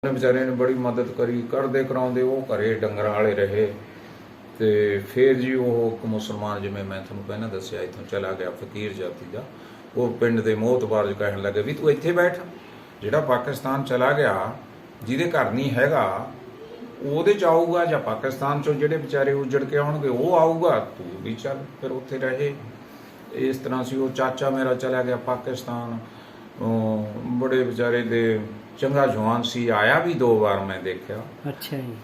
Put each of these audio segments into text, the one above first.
बेचारे ने बड़ी मदद करी करदे कराउंदे वो घरे डंगर वाले रहे। तो फिर जी वो एक मुसलमान जिमें मैं थोड़ा पहले दसिया इतों चला गया फकीर जाति का, वो पिंड के मोहतबार कह लगे भी तू इत्थे बैठ, जिहड़ा पाकिस्तान चला गया जिहदे घर नहीं हैगा ਉਹਦੇ ਚ ਆਊਗਾ ਜਾਂ ਪਾਕਿਸਤਾਨ ਚੋਂ ਜਿਹੜੇ ਵਿਚਾਰੇ ਉਜੜ ਕੇ ਆਉਣਗੇ ਉਹ ਆਊਗਾ, ਤੂੰ ਵੀ ਚੱਲ। ਫਿਰ ਉੱਥੇ ਰਹੇ। ਇਸ ਤਰ੍ਹਾਂ ਸੀ। ਉਹ ਚਾਚਾ ਮੇਰਾ ਚਲਾ ਗਿਆ ਪਾਕਿਸਤਾਨ, ਬੜੇ ਵਿਚਾਰੇ ਦੇ ਚੰਗਾ ਜਵਾਨ ਸੀ, ਆਇਆ ਵੀ 2 ਵਾਰ मैं देखा। अच्छा जी।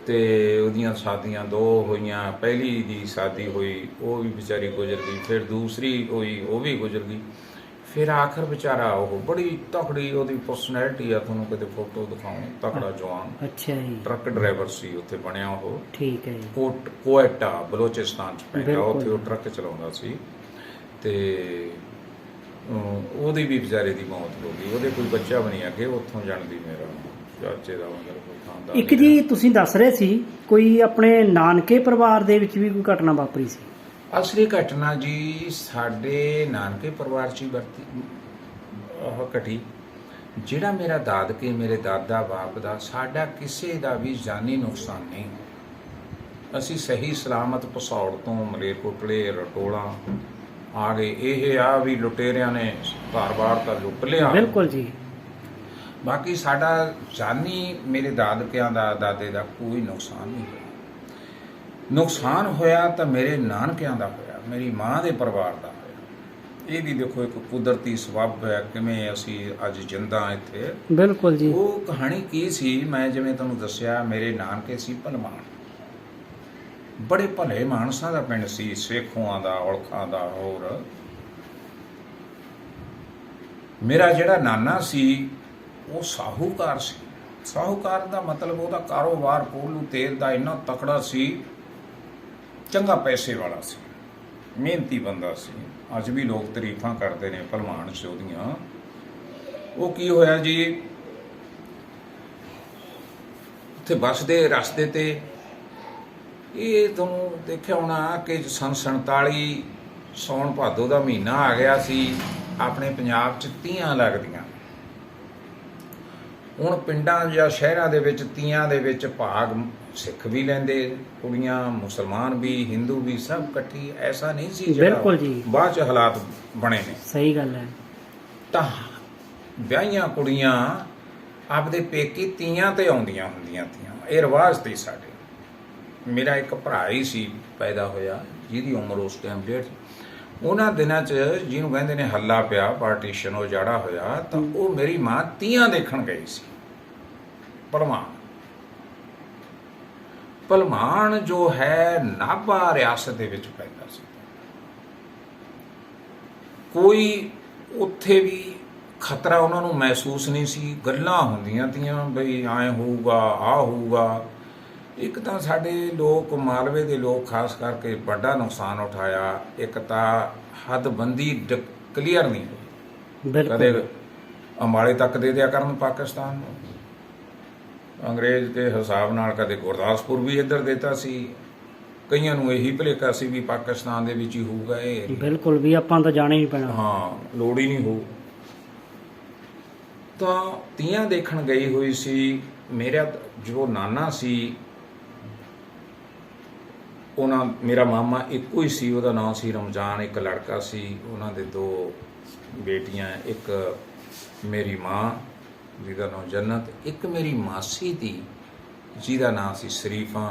ਤੇ ਉਹਦੀਆਂ ਸ਼ਾਦੀਆਂ 2 ਹੋਈਆਂ। ਪਹਿਲੀ ਦੀ ਸ਼ਾਦੀ ਹੋਈ ਉਹ ਵੀ ਵਿਚਾਰੀ ਗੁਜ਼ਰ ਗਈ, ਫਿਰ ਦੂਸਰੀ ਹੋਈ ਉਹ ਵੀ ਗੁਜ਼ਰ ਗਈ। फिर आखिर बेचारा वो बड़ी तकड़ी ਉਹਦੀ ਪਰਸਨੈਲਿਟੀ ਆ, ਤੁਹਾਨੂੰ ਕਿਤੇ ਫੋਟੋ ਦਿਖਾਉਂ। ਤਕੜਾ ਜਵਾਨ। ਅੱਛਾ ਜੀ। ਟਰੱਕ ਡਰਾਈਵਰ ਸੀ ਉੱਥੇ ਬਣਿਆ ਉਹ। ਠੀਕ ਹੈ ਜੀ। ਕੋਇਟਾ ਬਲੋਚਿਸਤਾਨ ਚ ਪੈਂਦਾ, ਉੱਥੇ ਉਹ ਟਰੱਕ ਚਲਾਉਂਦਾ ਸੀ। ਤੇ ਉਹਦੀ ਵੀ ਵਿਚਾਰੇ ਦੀ ਮੌਤ ਹੋ ਗਈ। ਉਹਦੇ ਕੋਈ ਬੱਚਾ ਵੀ ਨਹੀਂ ਅੱਗੇ ਉੱਥੋਂ ਜਾਣਦੀ ਮੇਰਾ ਚਾਚੇ ਦਾ ਮਤਲਬ ਕੋਈ ਖਾਨਦਾਨ। ਇੱਕ ਜੀ ਤੁਸੀਂ ਦੱਸ ਰਹੇ ਸੀ ਕੋਈ ਆਪਣੇ ਨਾਨਕੇ ਪਰਿਵਾਰ ਦੇ ਵਿੱਚ ਵੀ ਕੋਈ ਘਟਨਾ ਵਾਪਰੀ ਸੀ। असली घटना जी साडे नानके परिवार च ही घटी। जिहड़ा मेरा दादके मेरे दादा बाप दा साडा किसी दा भी जानी नुकसान नहीं। असी सही सलामत भसौड़ तो मलेरकोटले रटोला आ गए। यह आ भी लुटेरिया ने घर-बार तो लुट लिया। बिल्कुल जी। बाकी साडा जानी मेरे दादकियां दा दादे दा कोई नुकसान नहीं होया। नुकसान होया तो मेरे नानकियां दा होया, मेरी माँ के परिवार का होया। ये भी देखो एक कुदरती सबब है किवें असी अज जिंदा इत्थे। बिल्कुल जी। वो कहानी की सी, मैं जिवें तुहानूं दस्सिया मेरे नानके सी भलमान, बड़े भले मानसां दा पिंड सी, सेखोआं दा औलखां दा। होर मेरा जिहड़ा नाना सी वो साहूकार सी। साहूकार दा मतलब ਉਹਦਾ ਕਾਰੋਬਾਰ ਕੋਲੂ तेल दा इन्ना तकड़ा सी, चंगा पैसे वाला सी, मेहनती बंदा सी। अज भी लोग तारीफां करते हैं भलवान च ओहदियां। वो की होया जी, उत्थे बसदे रस्ते ते ये तुहानूं देखिया होना कि सन 47 सौण भादो का महीना आ गया सी। अपने पंजाब च तीयां लगदियां। ਹੁਣ ਪਿੰਡਾਂ ਜਾਂ ਸ਼ਹਿਰਾਂ ਦੇ ਵਿੱਚ ਤੀਆਂ ਦੇ ਵਿੱਚ ਭਾਗ ਸਿੱਖ ਵੀ ਲੈਂਦੇ, ਕੁੜੀਆਂ ਮੁਸਲਮਾਨ ਵੀ ਹਿੰਦੂ ਵੀ ਸਭ ਇਕੱਠੀ। ਐਸਾ ਨਹੀਂ ਸੀ ਬਿਲਕੁਲ ਜੀ। ਬਾਅਦ ਚ ਹਾਲਾਤ ਬਣੇ ਨੇ। ਸਹੀ ਗੱਲ ਹੈ। ਤਾਂ ਵਿਆਹੀਆਂ ਕੁੜੀਆਂ ਆਪਦੇ ਪੇਕੇ ਤੀਆਂ ਤੇ ਆਉਂਦੀਆਂ ਹੁੰਦੀਆਂ ਤੀਆਂ। ਇਹ ਰਿਵਾਜ ਤੇ ਸਾਡੇ। ਮੇਰਾ ਇੱਕ ਭਰਾ ਹੀ ਸੀ ਪੈਦਾ ਹੋਇਆ ਜਿਹਦੀ ਉਮਰ ਉਸ ਟਾਈਮ 1.5। ਉਹਨਾਂ ਦਿਨਾਂ 'ਚ ਜਿਹਨੂੰ ਕਹਿੰਦੇ ਨੇ ਹੱਲਾ ਪਿਆ, ਪਾਰਟੀਸ਼ਨ ਉਹ ਜਾੜਾ ਹੋਇਆ, ਤਾਂ ਉਹ ਮੇਰੀ ਮਾਂ ਤੀਆਂ ਦੇਖਣ ਗਈ ਸੀ। ਭਲਵਾਨ ਭਲਵਾਨ ਜੋ ਹੈ ਨਾਭਾ ਰਿਆਸਤ ਦੇ ਵਿੱਚ ਪੈਦਾ ਸੀ। ਕੋਈ ਉੱਥੇ ਵੀ ਖਤਰਾ ਉਹਨਾਂ ਨੂੰ ਮਹਿਸੂਸ ਨਹੀਂ ਸੀ। ਗੱਲਾਂ ਹੁੰਦੀਆਂ ਤੀਆਂ ਬਈ ਐਂ ਹੋਊਗਾ ਆਹ ਹੋਊਗਾ। ਇੱਕ ਤਾਂ ਸਾਡੇ ਲੋਕ ਮਾਲਵੇ ਦੇ ਲੋਕ ਖਾਸ ਕਰਕੇ ਵੱਡਾ ਨੁਕਸਾਨ ਉਠਾਇਆ। ਇੱਕ ਤਾਂ ਹੱਦਬੰਦੀ ਕਲੀਅਰ ਨਹੀਂ ਹੋਈ। ਕਦੇ ਅੰਬਾਲੇ ਤੱਕ ਦੇ ਦਿਆ ਕਰਨ ਪਾਕਿਸਤਾਨ ਨੂੰ ਅੰਗਰੇਜ਼ ਦੇ ਹਿਸਾਬ ਨਾਲ, ਕਦੇ ਗੁਰਦਾਸਪੁਰ ਵੀ ਇੱਧਰ ਦੇਤਾ ਸੀ। ਕਈਆਂ ਨੂੰ ਇਹੀ ਭੁਲੇਖਾ ਸੀ ਵੀ ਪਾਕਿਸਤਾਨ ਦੇ ਵਿੱਚ ਹੀ ਹੋਊਗਾ। ਇਹ ਬਿਲਕੁਲ ਵੀ ਆਪਾਂ ਤਾਂ ਜਾਣਾ ਹੀ ਪੈਣਾ। ਹਾਂ, ਲੋੜ ਹੀ ਨਹੀਂ ਹੋਊ। ਤਾਂ ਤੀਆਂ ਦੇਖਣ ਗਈ ਹੋਈ ਸੀ। ਮੇਰਾ ਜੋ ਨਾਨਾ ਸੀ ਉਹਨਾਂ, ਮੇਰਾ ਮਾਮਾ ਇੱਕੋ ਹੀ ਸੀ, ਉਹਦਾ ਨਾਂ ਸੀ ਰਮਜ਼ਾਨ। ਇੱਕ ਲੜਕਾ ਸੀ, ਉਹਨਾਂ ਦੇ 2 ਬੇਟੀਆਂ। ਇੱਕ ਮੇਰੀ ਮਾਂ ਜਿਹਦਾ ਨਾਂ ਜੰਨਤ, ਇੱਕ ਮੇਰੀ ਮਾਸੀ ਦੀ ਜਿਹਦਾ ਨਾਂ ਸੀ ਸ਼ਰੀਫਾ।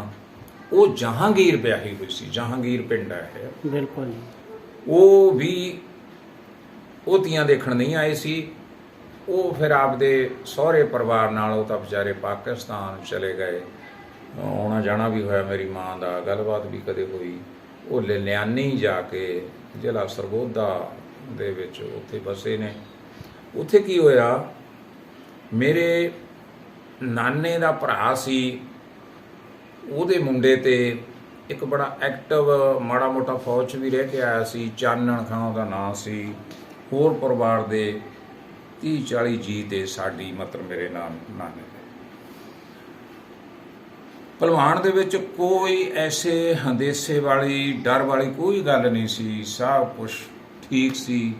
ਉਹ ਜਹਾਂਗੀਰ ਵਿਆਹੀ ਹੋਈ ਸੀ। ਜਹਾਂਗੀਰ ਪਿੰਡ ਹੈ। ਬਿਲਕੁਲ। ਉਹ ਵੀ ਉਹ ਤੀਆਂ ਦੇਖਣ ਨਹੀਂ ਆਏ ਸੀ। ਉਹ ਫਿਰ ਆਪਦੇ ਸਹੁਰੇ ਪਰਿਵਾਰ ਨਾਲ ਉਹ ਤਾਂ ਵਿਚਾਰੇ ਪਾਕਿਸਤਾਨ ਚਲੇ ਗਏ। ਆਉਣਾ ਜਾਣਾ ਵੀ ਹੋਇਆ ਮੇਰੀ ਮਾਂ ਦਾ, ਗੱਲਬਾਤ ਵੀ ਕਦੇ ਹੋਈ। ਉਹ ਲਿਆਨੀ ਜਾ ਕੇ ਜ਼ਿਲ੍ਹਾ ਸਰਗੋਧਾ ਦੇ ਵਿੱਚ ਉੱਥੇ ਬਸੇ ਨੇ। ਉੱਥੇ ਕੀ ਹੋਇਆ, ਮੇਰੇ ਨਾਨੇ ਦਾ ਭਰਾ ਸੀ, ਉਹਦੇ ਮੁੰਡੇ ਤੇ ਇੱਕ ਬੜਾ ਐਕਟਿਵ ਮਾੜਾ ਮੋਟਾ ਫੌਜ 'ਚ ਵੀ ਰਹਿ ਕੇ ਆਇਆ ਸੀ, ਚਾਨਣ ਖਾਂ ਉਹਦਾ ਨਾਂ ਸੀ। ਹੋਰ ਪਰਿਵਾਰ ਦੇ 30-40 ਜੀ ਤੇ ਸਾਡੀ ਮਤਲਬ ਮੇਰੇ ਨਾਨੇ ਦੇ। ਭਲਵਾਨ ਦੇ ਵਿੱਚ ਕੋਈ ਐਸੇ ਹੰਦੇਸੇ ਵਾਲੀ ਡਰ ਵਾਲੀ ਕੋਈ ਗੱਲ ਨਹੀਂ ਸੀ। ਸਭ ਕੁਛ ਠੀਕ ਸੀ।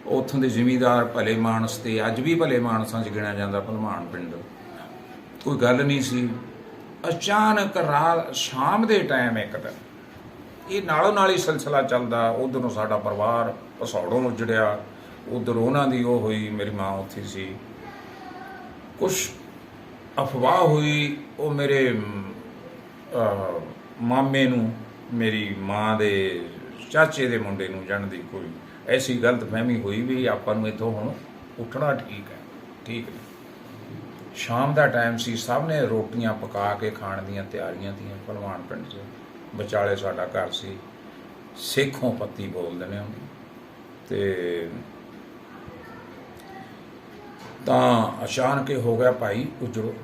ਉੱਥੋਂ ਦੇ ਜ਼ਿਮੀਂਦਾਰ ਭਲੇ ਮਾਨਸ ਤੇ ਅੱਜ ਵੀ ਭਲੇ ਮਾਨਸਾਂ 'ਚ ਗਿਣਿਆ ਜਾਂਦਾ ਭਲਵਾਨ ਪਿੰਡ। ਕੋਈ ਗੱਲ ਨਹੀਂ ਸੀ। ਅਚਾਨਕ ਰਾਤ ਸ਼ਾਮ ਦੇ ਟਾਈਮ ਇੱਕ ਦਿਨ ਇਹ ਨਾਲੋਂ ਨਾਲ ਹੀ ਸਿਲਸਿਲਾ ਚੱਲਦਾ। ਉਧਰੋਂ ਸਾਡਾ ਪਰਿਵਾਰ ਭਸੌੜੋਂ ਉੱਜੜਿਆ, ਉਧਰ ਉਹਨਾਂ ਦੀ ਉਹ ਹੋਈ, ਮੇਰੀ ਮਾਂ ਉੱਥੇ ਸੀ। ਕੁਛ ਅਫਵਾਹ ਹੋਈ, ਉਹ ਮੇਰੇ ਮਾਮੇ ਨੂੰ, ਮੇਰੀ ਮਾਂ ਦੇ ਚਾਚੇ ਦੇ ਮੁੰਡੇ ਨੂੰ ਜਾਣ ਦੀ ਕੋਈ ਐਸੀ ਗਲਤਫਹਿਮੀ ਹੋਈ ਵੀ ਆਪਾਂ ਨੂੰ ਇੱਥੋਂ ਹੁਣ ਉੱਠਣਾ ਠੀਕ ਹੈ, ਠੀਕ ਨਹੀਂ। ਸ਼ਾਮ ਦਾ ਟਾਈਮ ਸੀ, ਸਭ ਨੇ ਰੋਟੀਆਂ ਪਕਾ ਕੇ ਖਾਣ ਦੀਆਂ ਤਿਆਰੀਆਂ ਤੀਆਂ। ਭਲਵਾਨ ਪਿੰਡ 'ਚ ਵਿਚਾਲੇ ਸਾਡਾ ਘਰ ਸੀ, ਸੇਖੋਂ ਪੱਤੀ ਬੋਲਦੇ ਨੇ ਉਹਨੂੰ। ਤੇ ਤਾਂ ਅਚਾਨਕ ਹੋ ਗਿਆ ਭਾਈ ਉਜੜੋ।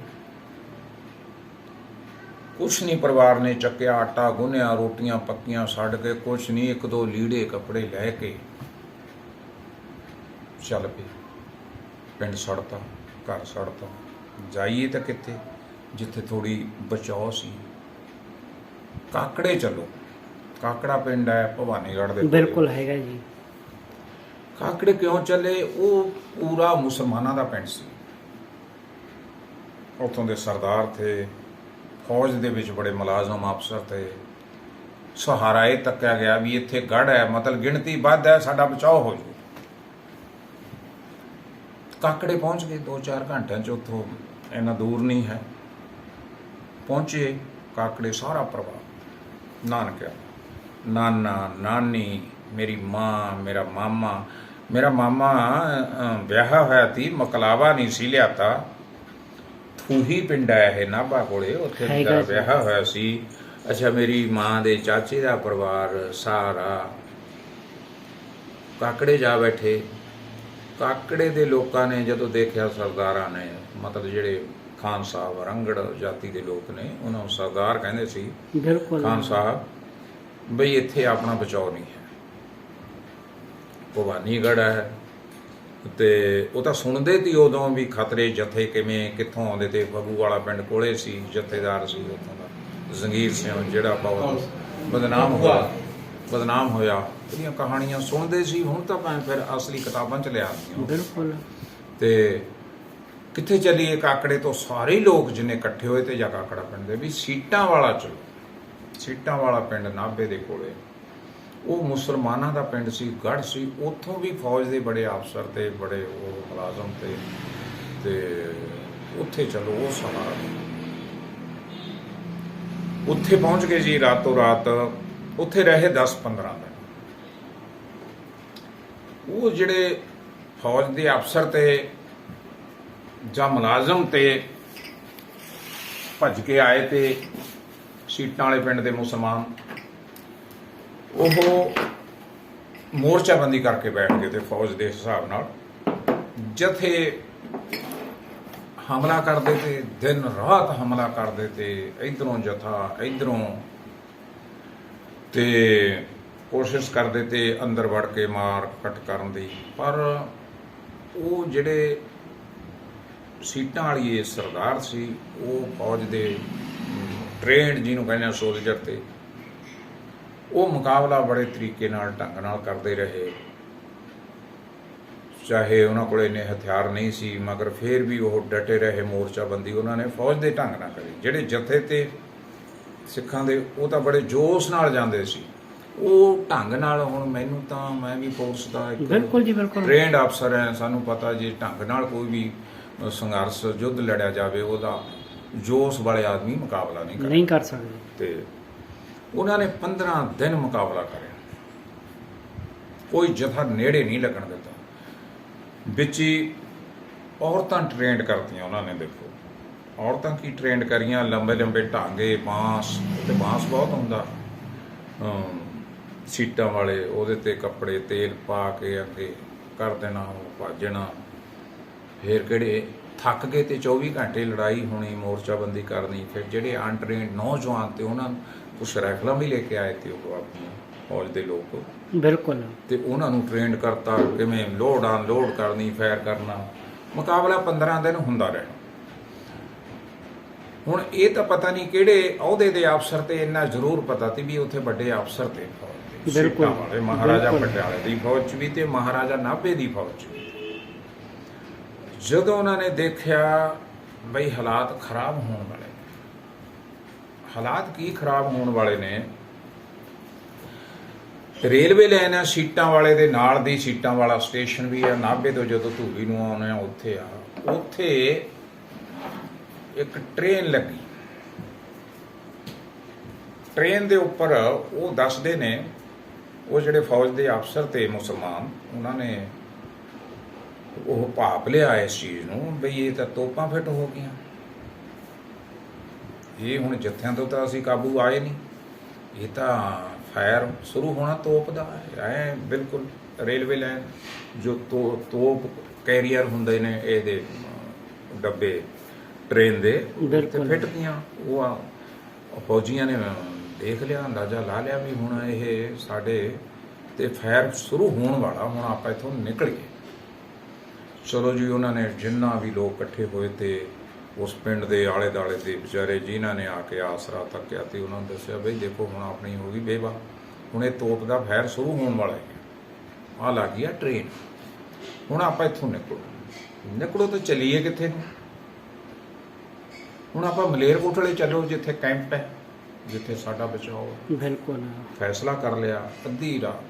ਕੁਛ ਨਹੀਂ ਪਰਿਵਾਰ ਨੇ ਚੱਕਿਆ, ਆਟਾ ਗੁੰਨਿਆ, ਰੋਟੀਆਂ ਪੱਕੀਆਂ ਛੱਡ ਕੇ ਕੁਛ ਨਹੀਂ, ਇੱਕ ਦੋ ਲੀੜੇ ਕੱਪੜੇ ਲੈ ਕੇ ਚੱਲ ਪਏ। ਪਿੰਡ ਸੜਤਾ, ਘਰ ਸੜਤਾ। ਜਾਈਏ ਤਾਂ ਕਿੱਥੇ, ਜਿੱਥੇ ਥੋੜੀ ਬਚਾਓ ਸੀ। ਕਾਕੜੇ ਚੱਲੋ, ਕਾਕੜਾ ਪਿੰਡ ਹੈ ਭਵਾਨੀਗੜ੍ਹ ਦੇ ਕੋਲ। ਬਿਲਕੁਲ ਹੈਗਾ ਜੀ। ਕਾਕੜੇ ਕਿਉਂ ਚੱਲੇ? ਉਹ ਪੂਰਾ ਮੁਸਲਮਾਨਾਂ ਦਾ ਪਿੰਡ ਸੀ। ਉੱਥੋਂ ਦੇ ਸਰਦਾਰ ਥੇ, ਫੌਜ ਦੇ ਵਿੱਚ ਬੜੇ ਮੁਲਾਜ਼ਮ ਅਫਸਰ ਥੇ। ਸਹਾਰਾ ਇਹ ਤੱਕਿਆ ਗਿਆ ਵੀ ਇੱਥੇ ਗੜ੍ਹ ਹੈ, ਮਤਲਬ ਗਿਣਤੀ ਵੱਧ ਹੈ, ਸਾਡਾ ਬਚਾਓ ਹੋ ਜੂ। ਕਾਕੜੇ ਪਹੁੰਚ ਗਏ 2-4 ਘੰਟਿਆਂ 'ਚ, ਉੱਥੋਂ ਇੰਨਾ ਦੂਰ ਨਹੀਂ ਹੈ। ਪਹੁੰਚੇ ਕਾਕੜੇ, ਸਾਰਾ ਪਰਿਵਾਰ, ਨਾਨਕਿਆ, ਨਾਨਾ, ਨਾਨੀ, ਮੇਰੀ ਮਾਂ, ਮੇਰਾ ਮਾਮਾ। ਮੇਰਾ ਮਾਮਾ ਵਿਆਹਿਆ ਹੋਇਆ ਸੀ, ਮਕਲਾਵਾ ਨਹੀਂ ਸੀ ਲਿਆਤਾ। ਥੂਹੀ ਪਿੰਡ ਹੈ ਇਹ ਨਾਭਾ ਕੋਲੇ, ਉੱਥੇ ਮੇਰਾ ਵਿਆਹਿਆ ਹੋਇਆ ਸੀ। ਅੱਛਾ, ਮੇਰੀ ਮਾਂ ਦੇ ਚਾਚੇ ਦਾ ਪਰਿਵਾਰ ਸਾਰਾ ਕਾਕੜੇ ਜਾ ਬੈਠੇ। ਕਾਕੜੇ ਦੇ ਲੋਕਾਂ ਨੇ ਜਦੋਂ ਦੇਖਿਆ, ਸਰਦਾਰਾਂ ਨੇ, ਮਤਲਬ ਜਿਹੜੇ ਖਾਨ ਸਾਹਿਬ ਰੰਗੜ ਜਾਤੀ ਦੇ ਲੋਕ ਨੇ, ਉਹਨਾਂ ਨੂੰ ਸਰਦਾਰ ਕਹਿੰਦੇ ਸੀ। ਬਿਲਕੁਲ ਖਾਨ ਸਾਹਿਬ ਬਈ ਇੱਥੇ ਆਪਣਾ ਬਚਾਓ ਨਹੀਂ ਹੈ, ਭਵਾਨੀਗੜ੍ਹ ਹੈ। ਤੇ ਉਹ ਤਾਂ ਸੁਣਦੇ ਤੀ ਉਦੋਂ ਵੀ ਖਤਰੇ ਜਥੇ ਕਿਵੇਂ ਕਿੱਥੋਂ ਆਉਂਦੇ ਤੇ। ਫਗੂ ਵਾਲਾ ਪਿੰਡ ਕੋਲੇ ਸੀ, ਜਥੇਦਾਰ ਸੀ ਉੱਥੋਂ ਦਾ ਜ਼ੰਗੀਰ ਸਿੰਘ, ਜਿਹੜਾ ਬਹੁਤ ਬਦਨਾਮ ਹੋਇਆ। ਉਹਦੀਆਂ ਕਹਾਣੀਆਂ ਸੁਣਦੇ ਸੀ। ਹੁਣ ਤਾਂ ਮੈਂ ਫਿਰ ਅਸਲੀ ਕਿਤਾਬਾਂ 'ਚ ਲਿਆ ਦਿੱਤੀਆਂ। ਬਿਲਕੁਲ। ਤੇ ਕਿੱਥੇ ਚੱਲੀਏ? ਕਾਕੜੇ ਤੋਂ ਸਾਰੇ ਲੋਕ ਜਿੰਨੇ ਇਕੱਠੇ ਹੋਏ ਤੇ ਜਾਂ ਕਾਕੜਾ ਪਿੰਡ ਦੇ ਵੀ ਸੀਟਾਂ ਵਾਲਾ ਚਲੋ। ਸੀਟਾਂ ਵਾਲਾ ਪਿੰਡ ਨਾਭੇ ਦੇ ਕੋਲੇ, ਉਹ ਮੁਸਲਮਾਨਾਂ ਦਾ ਪਿੰਡ ਸੀ, ਗੜ੍ਹ ਸੀ। ਉੱਥੋਂ ਵੀ ਫੌਜ ਦੇ ਬੜੇ ਅਫਸਰ ਤੇ ਬੜੇ ਉਹ ਮੁਲਾਜ਼ਮ ਤੇ ਉੱਥੇ ਚਲੋ। ਉਹ ਸਾਰਾ ਉੱਥੇ ਪਹੁੰਚ ਗਏ ਜੀ। ਰਾਤੋਂ ਰਾਤ ਉੱਥੇ ਰਹੇ 10-15 ਦਿਨ। ਉਹ ਜਿਹੜੇ ਫੌਜ ਦੇ ਅਫਸਰ ਤੇ ਜਾਂ ਮੁਲਾਜ਼ਮ ਤੇ ਭੱਜ ਕੇ ਆਏ ਤੇ ਸੀਟਾਂ ਵਾਲੇ ਪਿੰਡ ਦੇ ਮੁਸਲਮਾਨ, ਉਹ ਮੋਰਚਾਬੰਦੀ ਕਰਕੇ ਬੈਠ ਗਏ ਤੇ ਫੌਜ ਦੇ ਹਿਸਾਬ ਨਾਲ ਜਥੇ ਹਮਲਾ ਕਰਦੇ ਤੇ, ਦਿਨ ਰਾਤ ਹਮਲਾ ਕਰਦੇ ਤੇ। ਇਧਰੋਂ ਜਥਾ, ਇਧਰੋਂ, ਤੇ ਕੋਸ਼ਿਸ਼ ਕਰਦੇ ਤੇ ਅੰਦਰ ਵੜ ਕੇ ਮਾਰ ਕੱਟ ਕਰਨ ਦੀ। ਪਰ ਉਹ ਜਿਹੜੇ ਸੀਟਾਂ ਵਾਲੀ ਇਹ ਸਰਦਾਰ ਸੀ, ਉਹ ਫੌਜ ਦੇ ਟ੍ਰੇਨਡ, ਜਿਹਨੂੰ ਕਹਿੰਦੇ ਆ ਸੋਲਜਰ, ਤੇ ਉਹ ਮੁਕਾਬਲਾ ਬੜੇ ਤਰੀਕੇ ਨਾਲ, ਢੰਗ ਨਾਲ ਕਰਦੇ ਰਹੇ। ਚਾਹੇ ਉਹਨਾਂ ਕੋਲ ਇੰਨੇ ਹਥਿਆਰ ਨਹੀਂ ਸੀ, ਮਗਰ ਫਿਰ ਵੀ ਉਹ ਡਟੇ ਰਹੇ। ਮੋਰਚਾਬੰਦੀ ਉਹਨਾਂ ਨੇ ਫੌਜ ਦੇ ਢੰਗ ਨਾਲ ਕਰੀ। ਜਿਹੜੇ ਜਥੇ ਤੇ ਸਿੱਖਾਂ ਦੇ, ਉਹ ਤਾਂ ਬੜੇ ਜੋਸ਼ ਨਾਲ ਜਾਂਦੇ ਸੀ, ਉਹ ਢੰਗ ਨਾਲ। ਹੁਣ ਮੈਨੂੰ ਤਾਂ, ਮੈਂ ਵੀ ਫੋਰਸ ਦਾ ਬਿਲਕੁਲ ਜੀ, ਬਿਲਕੁਲ ਟ੍ਰੇਨਡ ਅਫਸਰ ਹੈ, ਸਾਨੂੰ ਪਤਾ ਜੇ ਢੰਗ ਨਾਲ ਕੋਈ ਵੀ ਸੰਘਰਸ਼ ਯੁੱਧ ਲੜਿਆ ਜਾਵੇ, ਉਹਦਾ ਜੋਸ਼ ਵਾਲੇ ਆਦਮੀ ਮੁਕਾਬਲਾ ਨਹੀਂ ਕਰ ਸਕਦੇ। ਤੇ ਉਹਨਾਂ ਨੇ 15 ਦਿਨ ਮੁਕਾਬਲਾ ਕਰਿਆ, ਕੋਈ ਜਥਾ ਨੇੜੇ ਨਹੀਂ ਲੱਗਣ ਦਿੱਤਾ। ਵਿੱਚ ਹੀ ਔਰਤਾਂ ਟ੍ਰੇਨਡ ਕਰਤੀਆਂ ਉਹਨਾਂ ਨੇ। ਦੇਖੋ ਔਰਤਾਂ ਕੀ ਟ੍ਰੇਨਡ ਕਰੀਆਂ, ਲੰਬੇ ਲੰਬੇ ਢਾਂਗੇ, ਬਾਂਸ, ਤੇ ਬਾਂਸ ਬਹੁਤ ਹੁੰਦਾ ਸੀਟਾਂ ਵਾਲੇ, ਉਹਦੇ ਤੇ ਕੱਪੜੇ ਤੇਲ ਪਾ ਕੇ ਅੱਗੇ ਕਰ ਦੇਣਾ, ਉਹ ਭੱਜਣਾ। ਫਿਰ ਕਿਹੜੇ ਥੱਕ ਗਏ ਤੇ 24 ਘੰਟੇ ਲੜਾਈ ਹੋਣੀ, ਮੋਰਚਾਬੰਦੀ ਕਰਨੀ। ਫਿਰ ਜਿਹੜੇ ਅਨਟ੍ਰੇਨਡ ਨੌਜਵਾਨ ਤੇ ਉਹਨਾਂ ਨੂੰ ਕੁਛ ਰਾਈਫਲਾਂ ਵੀ ਲੈ ਕੇ ਆਏ ਤੇ ਉਹ ਆਪਣੀ ਫੌਜ ਦੇ ਲੋਕ। ਬਿਲਕੁਲ। ਤੇ ਉਹਨਾਂ ਨੂੰ ਟ੍ਰੇਨਡ ਕਰਤਾ ਕਿਵੇਂ ਲੋਡ ਅਨਲੋਡ ਕਰਨੀ, ਫਾਇਰ ਕਰਨਾ। ਮੁਕਾਬਲਾ 15 ਦਿਨ ਹੁੰਦਾ ਰਿਹਾ। ਹੁਣ ਇਹ ਤਾਂ ਪਤਾ ਨਹੀਂ ਕਿਹੜੇ ਅਹੁਦੇ ਦੇ ਅਫਸਰ, ਤੇ ਇੰਨਾ ਜ਼ਰੂਰ ਪਤਾ ਸੀ ਵੀ ਉੱਥੇ ਵੱਡੇ ਅਫਸਰ ਤੇ ਫੌਜ ਦੇ। ਬਿਲਕੁਲ। ਵਾਲੇ ਮਹਾਰਾਜਾ ਪਟਿਆਲੇ ਦੀ ਫੌਜ 'ਚ ਵੀ ਤੇ ਮਹਾਰਾਜਾ ਨਾਭੇ ਦੀ ਫੌਜ 'ਚ ਵੀ। ਜਦੋਂ ਉਹਨਾਂ ਨੇ ਦੇਖਿਆ ਬਈ ਹਾਲਾਤ ਖਰਾਬ ਹੋਣ ਵਾਲੇ ਨੇ। ਹਾਲਾਤ ਕੀ ਖਰਾਬ ਹੋਣ ਵਾਲੇ ਨੇ? ਰੇਲਵੇ ਲਾਈਨ ਆ, ਸੀਟਾਂ ਵਾਲੇ ਦੇ ਨਾਲ ਦੀ ਸੀਟਾਂ ਵਾਲਾ ਸਟੇਸ਼ਨ ਵੀ ਆ। ਨਾਭੇ ਤੋਂ ਜਦੋਂ ਧੂਰੀ ਨੂੰ ਆਉਣੇ ਆ ਉੱਥੇ ਇੱਕ ਟ੍ਰੇਨ ਲੱਗੀ। ਟ੍ਰੇਨ ਦੇ ਉੱਪਰ ਉਹ ਦੱਸਦੇ ਨੇ, ਉਹ ਜਿਹੜੇ ਫੌਜ ਦੇ ਅਫਸਰ ਤੇ ਮੁਸਲਮਾਨ, ਉਹਨਾਂ ਨੇ ਉਹ ਭਾਪ ਲਿਆ ਇਸ ਚੀਜ਼ ਨੂੰ ਬਈ ਇਹ ਤਾਂ ਤੋਪਾਂ ਫਿੱਟ ਹੋ ਗਈਆਂ, ਇਹ ਹੁਣ ਜੱਥਿਆਂ ਤੋਂ ਤਾਂ ਅਸੀਂ ਕਾਬੂ ਆਏ ਨਹੀਂ, ਇਹ ਤਾਂ ਫਾਇਰ ਸ਼ੁਰੂ ਹੋਣਾ ਤੋਪ ਦਾ ਹੈ। ਬਿਲਕੁਲ ਰੇਲਵੇ ਲਾਈਨ ਜੋ ਤੋਪ ਕੈਰੀਅਰ ਹੁੰਦੇ ਨੇ ਇਹਦੇ ਡੱਬੇ ਟ੍ਰੇਨ ਦੇ ਬਿਲਕੁਲ। ਫਿੱਟ ਗਈਆਂ। ਉਹ ਫੌਜੀਆਂ ਨੇ ਦੇਖ ਲਿਆ, ਅੰਦਾਜ਼ਾ ਲਾ ਲਿਆ ਵੀ ਹੁਣ ਇਹ ਸਾਡੇ ਤੇ ਫਾਇਰ ਸ਼ੁਰੂ ਹੋਣ ਵਾਲਾ, ਹੁਣ ਆਪਾਂ ਇੱਥੋਂ ਨਿਕਲੀਏ। ਚਲੋ ਜੀ, ਉਹਨਾਂ ਨੇ ਜਿੰਨਾ ਵੀ ਲੋਕ ਇਕੱਠੇ ਹੋਏ ਤੇ ਉਸ ਪਿੰਡ ਦੇ ਆਲੇ ਦੁਆਲੇ ਦੇ ਵਿਚਾਰੇ ਜਿਨ੍ਹਾਂ ਨੇ ਆ ਕੇ ਆਸਰਾ ਤੱਕਿਆ ਤੇ ਉਹਨਾਂ ਨੂੰ ਦੱਸਿਆ ਬਈ ਦੇਖੋ ਹੁਣ ਆਪਣੀ ਹੋ ਗਈ ਬੇਵਾ, ਹੁਣ ਇਹ ਤੋਪ ਦਾ ਫਾਇਰ ਸ਼ੁਰੂ ਹੋਣ ਵਾਲਾ ਹੈ, ਆ ਲੱਗ ਗਈ ਆ ਟ੍ਰੇਨ, ਹੁਣ ਆਪਾਂ ਇੱਥੋਂ ਨਿਕਲੋ ਤਾਂ ਚੱਲੀਏ ਕਿੱਥੇ ਨੂੰ? ਹੁਣ ਆਪਾਂ ਮਲੇਰਕੋਟਲੇ ਚੱਲੋ ਜਿੱਥੇ ਕੈਂਪ ਹੈ, ਜਿੱਥੇ ਸਾਡਾ ਬਚਾਓ। ਬਿਲਕੁਲ ਫੈਸਲਾ ਕਰ ਲਿਆ। ਅੱਧੀ ਰਾਤ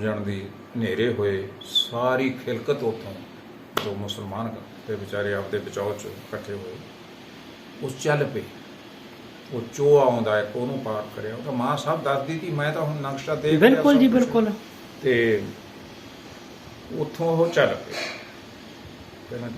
ਜਾਣ ਦੀ ਹਨੇਰੇ ਹੋਏ, ਸਾਰੀ ਖਿਲਕਤ ਉੱਥੋਂ ਜੋ ਮੁਸਲਮਾਨ ਤੇ ਵਿਚਾਰੇ ਆਪਦੇ ਬਚਾਓ 'ਚ ਇਕੱਠੇ ਹੋਏ, ਉਸ ਚੱਲ ਪਏ। ਉਹ ਚੋਆ ਆਉਂਦਾ ਹੈ, ਉਹਨੂੰ ਪਾਰ ਕਰਿਆ। ਉਹ ਤਾਂ ਮਾਂ ਸਾਹਿਬ ਦੱਸਦੀ ਸੀ, ਮੈਂ ਤਾਂ ਹੁਣ ਨਕਸ਼ਾ ਦੇਖ ਲਿਆ ਬਿਲਕੁਲ ਜੀ, ਸਭ ਕੁਛ। ਬਿਲਕੁਲ। ਤੇ ਉੱਥੋਂ ਉਹ ਚੱਲ ਪਏ। ਪਹਿਲਾਂ